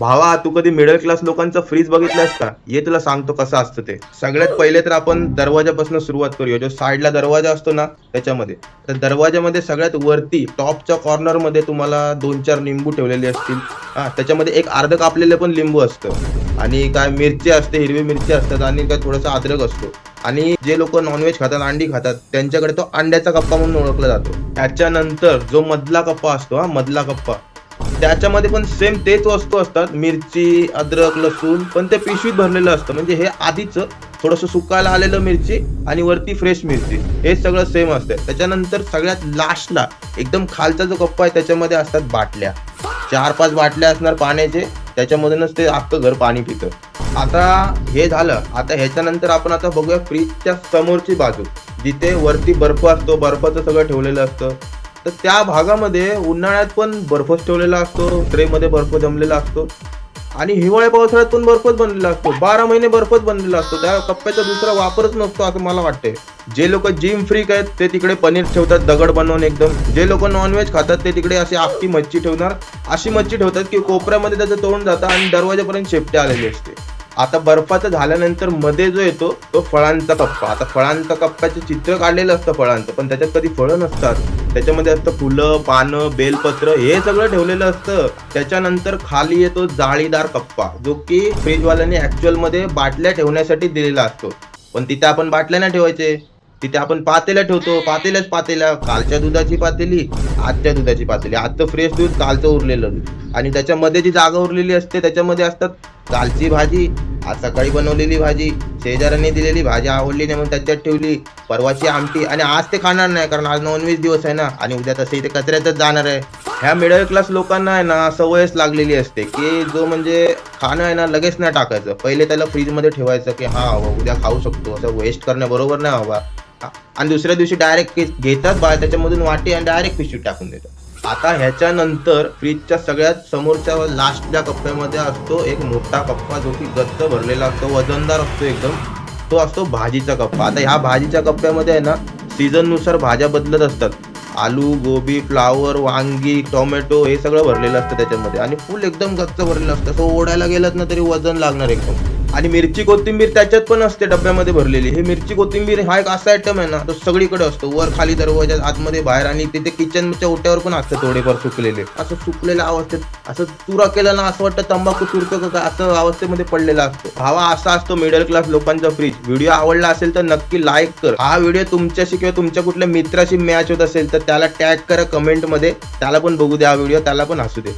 भावा, तू कधी middle class लोकांचा फ्रीज बघितलास का? ये तुला सांगतो कसं असतं ते. सगळ्यात पहिले तर आपण दरवाजापासून सुरुवात करूया. जो साईडला दरवाजा असतो ना त्याच्यामध्ये, तर दरवाजामध्ये सगळ्यात वरती टॉपच्या कॉर्नर मध्ये तुम्हाला 2-4 लिंबू ठेवलेले असतील. त्याच्यामध्ये एक अर्ध कापलेलं पण लिंबू असतं आणि काय मिरची असते, हिरवी मिरची असतात आणि काय थोडासा अद्रक असतो. आणि जे लोक नॉनव्हेज खातात, अंडी खातात, त्यांच्याकडे तो अंड्याचा कप्पा म्हणून ओळखला जातो. त्याच्यानंतर जो मधला कप्पा असतो, मधला कप्पा, त्याच्यामध्ये पण सेम तेच वस्तू असतात, मिरची, अद्रक, लसूण, पण ते पिशवीत भरलेलं असतं. म्हणजे हे आधीच थोडंसं सुकायला आलेलं मिरची आणि वरती फ्रेश मिरची, हे सगळं सेम असतं. त्याच्यानंतर सगळ्यात लास्टला एकदम खालचा जो कप्पा आहे त्याच्यामध्ये असतात बाटल्या. 4-5 बाटल्या असणार पाण्याचे, त्याच्यामधूनच ते अख्खं घर पाणी पितं. आता हे झालं. आता ह्याच्यानंतर आपण आता बघूया फ्रीजच्या समोरची बाजू, जिथे वरती बर्फ असतो, बर्फाचं सगळं ठेवलेलं असतं. तर त्या भागामध्ये उन्हाळ्यात पण बर्फच ठेवलेला असतो, ट्रेमध्ये बर्फ जमलेला असतो आणि हिवाळ्या पावसाळ्यात पण बर्फच बनलेला असतो. 12 महिने बर्फच बनलेला असतो. त्या कप्प्याचा दुसरा वापरच नसतो असं मला वाटते. जे लोक जिम फ्रीक आहेत ते तिकडे पनीर ठेवतात दगड बनवून एकदम. जे लोक नॉनव्हेज खातात ते तिकडे अशी अख्खी मच्छी ठेवणार. अशी मच्छी ठेवतात की कोपऱ्यामध्ये त्याचं तोंड जातं आणि दरवाजापर्यंत शेपटी आलेली असते. आता बर्फाचं झाल्यानंतर मध्ये जो येतो तो फळांचा कप्पा. आता फळांचा कप्प्याचे चित्र काढलेलं असतं फळांचं, पण त्याच्यात कधी फळं नसतात. त्याच्यामध्ये असतं फुलं, पानं, बेलपत्र, हे सगळं ठेवलेलं असतं. त्याच्यानंतर खाली येतो जाळीदार कप्पा, जो की फ्रीजवाल्याने ऍक्च्युअल मध्ये बाटल्या ठेवण्यासाठी दिलेला असतो. पण तिथे आपण बाटल्या नाही ठेवायचे, तिथे आपण पातेल्या ठेवतो. पातेल्या, कालच्या दुधाची पातेली, आजच्या दुधाची पातेली. आजचं फ्रेश दूध, कालचं उरलेलं दूध. आणि त्याच्यामध्ये जी जागा उरलेली असते त्याच्यामध्ये असतात कालची भाजी, आज सकाळी बनवलेली भाजी, शेजाऱ्याने दिलेली भाजी आवडली नाही म्हणून त्याच्यात ठेवली, परवाची आमटी. आणि आज ते खाणार नाही कारण आज नॉनव्हेज दिवस आहे ना, आणि उद्या तसं इथे कचऱ्यातच जाणार आहे. ह्या मिडल क्लास लोकांना आहे ना सवयच लागलेली असते की जो म्हणजे खाणं आहे ना लगेच नाही टाकायचं, पहिले त्याला फ्रीजमध्ये ठेवायचं की हा उद्या खाऊ शकतो. असं वेस्ट करणं बरोबर नाही बाबा. आणि दुसऱ्या दिवशी डायरेक्ट घेतात बाहेर त्याच्यामधून वाटी आणि डायरेक्ट पिशवीत टाकून देतात. आता ह्याच्यानंतर फ्रीजच्या सगळ्यात समोरच्या लास्टच्या कप्प्यामध्ये असतो एक मोठा कप्पा, जो की गच्च भरलेला असतो, वजनदार असतो एकदम. तो असतो भाजीचा कप्पा. आता ह्या भाजीच्या कप्प्यामध्ये आहे ना सीझननुसार भाज्या बदलत असतात. आलू, गोबी, फ्लावर, वांगी, टोमॅटो, हे सगळं भरलेलं असतं त्याच्यामध्ये आणि फुल एकदम गच्च भरलेलं असतं. तो ओढायला गेलात ना तरी वजन लागणार एकदम. आणि मिरची कोथिंबीर त्याच्यात पण असते डब्यामध्ये भरलेली. हे मिरची कोथिंबीर हा एक असा आयटम आहे ना, तो सगळीकडे असतो, वर खाली दरवाजात, आतमध्ये बाहेर, आणि तिथे किचनच्या ओट्यावर पण असतं थोडेफार सुकलेले. असं सुकलेल्या अवस्थेत असं चुरा केला ना असं वाटतं तंबाखू चुरतो का, असं अवस्थेमध्ये पडलेला असतो. भावा, असा असतो मिडल क्लास लोकांचा फ्रीज. व्हिडिओ आवडला असेल तर नक्की लाईक कर. हा व्हिडिओ तुमच्याशी किंवा तुमच्या कुठल्या मित्राशी मॅच होत असेल तर त्याला टॅग करा कमेंट मध्ये, त्याला पण बघू द्या हा व्हिडिओ, त्याला पण हसू दे.